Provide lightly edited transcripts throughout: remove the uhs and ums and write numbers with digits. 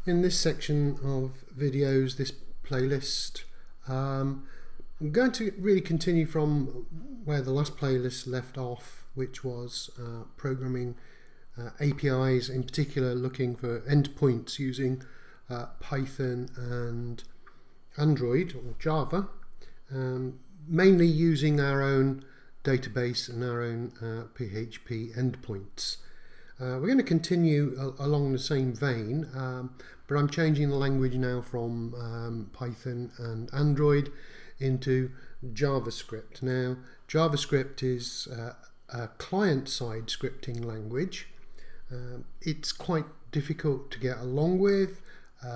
In this section of videos, this playlist, I'm going to really continue from where the last playlist left off, which was programming APIs, in particular looking for endpoints using Python and Android or Java, mainly using our own database and our own PHP endpoints. We're going to continue along the same vein, but I'm changing the language now from Python and Android into JavaScript. Now, JavaScript is a client-side scripting language. It's quite difficult to get along with. There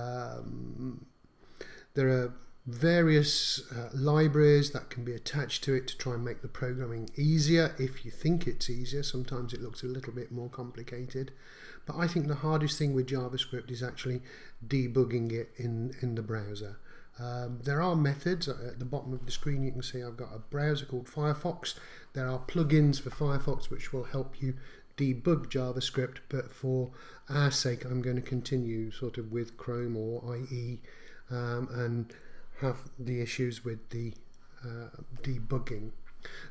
are various libraries that can be attached to it to try and make the programming easier if you think it's easier. Sometimes it looks a little bit more complicated, but I think the hardest thing with JavaScript is actually debugging it in the browser. There are methods. At the bottom of the screen you can see I've got a browser called Firefox. There are plugins for Firefox which will help you debug JavaScript, but for our sake I'm going to continue sort of with Chrome or IE and have the issues with the debugging.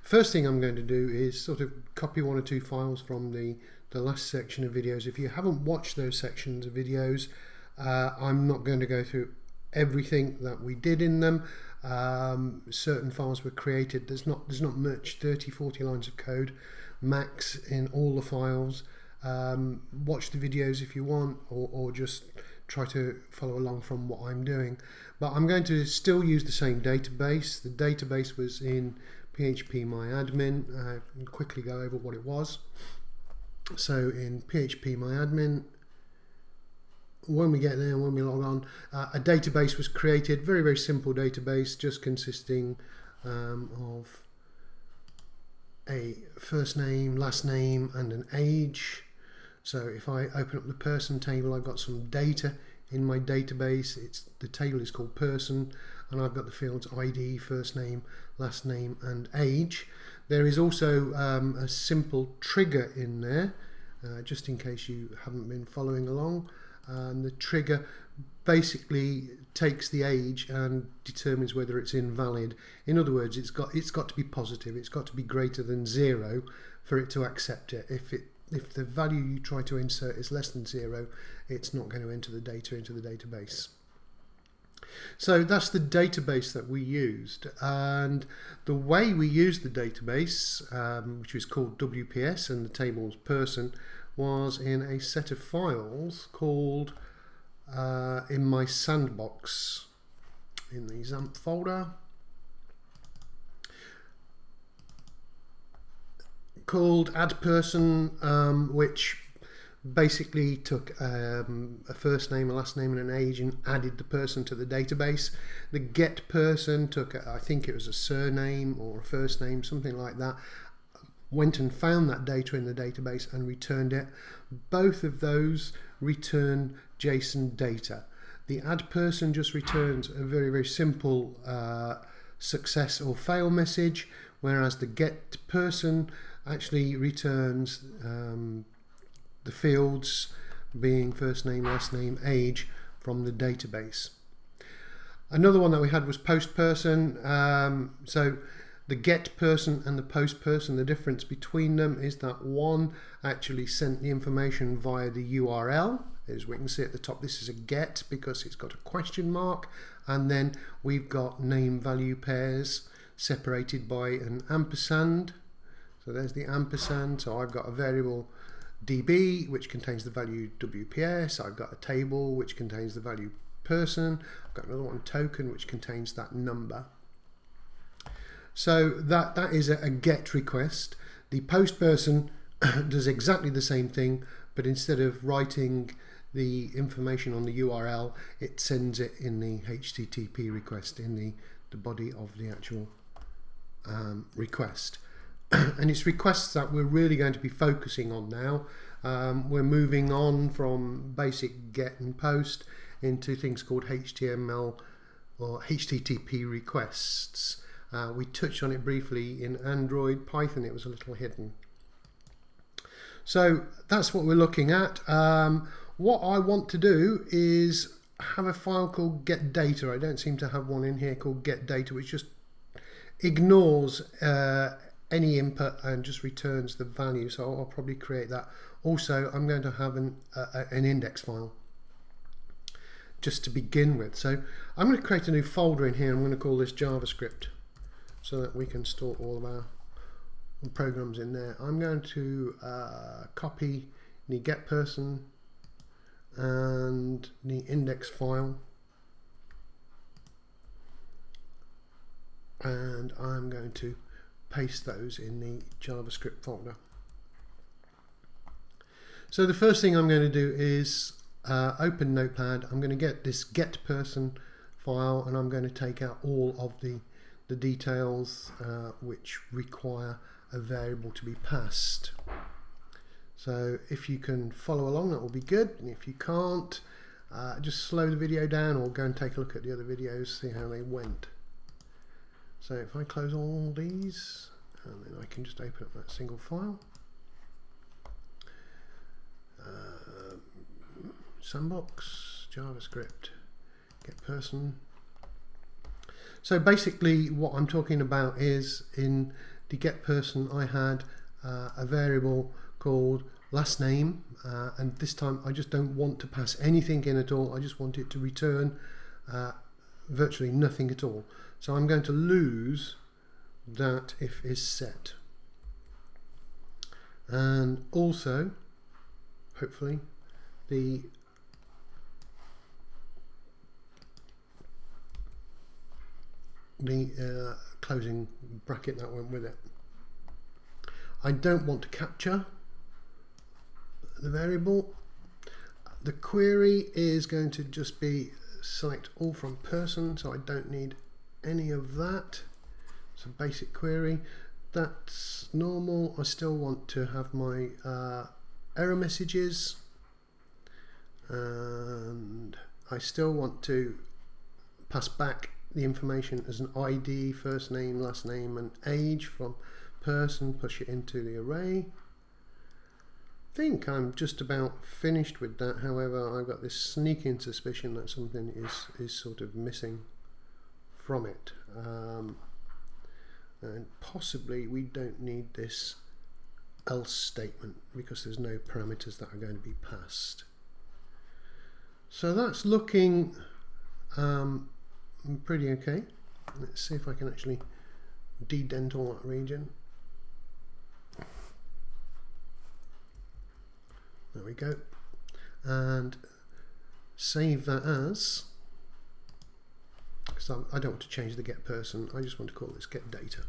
First thing I'm going to do is sort of copy one or two files from the last section of videos. If you haven't watched those sections of videos, I'm not going to go through everything that we did in them. Certain files were created. There's not much, 30-40 lines of code max in all the files. Watch the videos if you want, or just try to follow along from what I'm doing. But I'm going to still use the same database. The database was in PHPMyAdmin. I'll quickly go over what it was. So in PHPMyAdmin, when we get there, when we log on, a database was created. Very, very simple database, just consisting of a first name, last name, and an age. So if I open up the person table, I've got some data in my database. The table is called person, and I've got the fields ID, first name, last name, and age. There is also a simple trigger in there, just in case you haven't been following along. And the trigger basically takes the age and determines whether it's invalid. In other words, it's got to be positive. It's got to be greater than 0 for it to accept it. If the value you try to insert is less than 0, it's not going to enter the data into the database. So that's the database that we used, and the way we used the database, which is called WPS, and the table's person, was in a set of files called in my sandbox in the XAMPP folder, called add person, which basically took a first name, a last name, and an age and added the person to the database. The get person took I think it was a surname or a first name, something like that, went and found that data in the database and returned it. Both of those return JSON data. The add person just returns a very, very simple success or fail message, whereas the get person actually returns the fields being first name, last name, age from the database. Another one that we had was post person. So the get person and the post person, the difference between them is that one actually sent the information via the URL. As we can see at the top, this is a get because it's got a question mark, and then we've got name value pairs separated by an ampersand. So there's the ampersand. So I've got a variable db which contains the value WPS. I've got a table which contains the value person. I've got another one, token, which contains that number. So that is a get request. The post person does exactly the same thing, but instead of writing the information on the URL, it sends it in the HTTP request, in the body of the actual request. And it's requests that we're really going to be focusing on now. We're moving on from basic get and post into things called HTML or HTTP requests. We touched on it briefly in Android. Python, it was a little hidden. So that's what we're looking at. what I want to do is have a file called get data. I don't seem to have one in here called get data, which just ignores any input and just returns the value. So I'll probably create that. Also, I'm going to have an index file just to begin with. So I'm going to create a new folder in here. I'm going to call this JavaScript so that we can store all of our programs in there. I'm going to copy the get person and the index file, and I'm going to paste those in the JavaScript folder. So the first thing I'm going to do is open Notepad. I'm going to get this get person file, and I'm going to take out all of the details which require a variable to be passed. So if you can follow along, that will be good, and if you can't, just slow the video down or go and take a look at the other videos, see how they went. So if I close all these, and then I can just open up that single file. Sandbox, JavaScript, get person. So basically what I'm talking about is in the get person I had a variable called last name, and this time I just don't want to pass anything in at all. I just want it to return virtually nothing at all. So I'm going to lose that if is set, and also hopefully the closing bracket that went with it. I don't want to capture the variable. The query is going to just be select all from person, so I don't need any of that. It's a basic query. That's normal. I still want to have my error messages, and I still want to pass back the information as an ID, first name, last name, and age from person, push it into the array. I think I'm just about finished with that. However, I've got this sneaking suspicion that something is sort of missing from it, and possibly we don't need this else statement because there's no parameters that are going to be passed. So that's looking pretty okay. Let's see if I can actually dedent all that region. There we go, and save that as, because I don't want to change the get person, I just want to call this get data.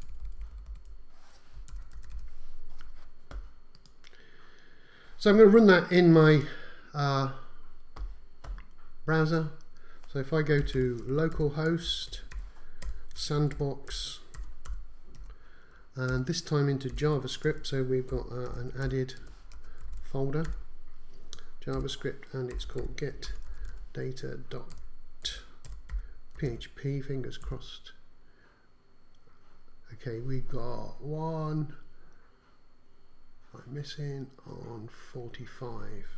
So I'm going to run that in my browser. So if I go to localhost, sandbox, and this time into JavaScript, so we've got an added folder, JavaScript, and it's called get data.php, fingers crossed. Okay, we've got one I'm missing on 45.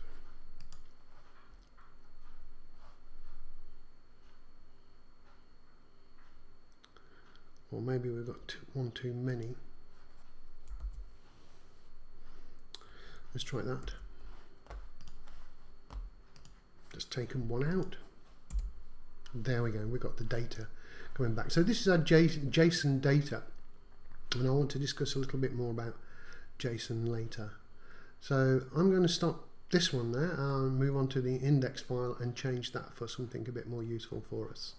Or maybe we've got one too many. Let's try that. Just taken one out. There we go, we've got the data coming back. So this is our JSON data, and I want to discuss a little bit more about JSON later. So I'm going to stop this one there and move on to the index file and change that for something a bit more useful for us.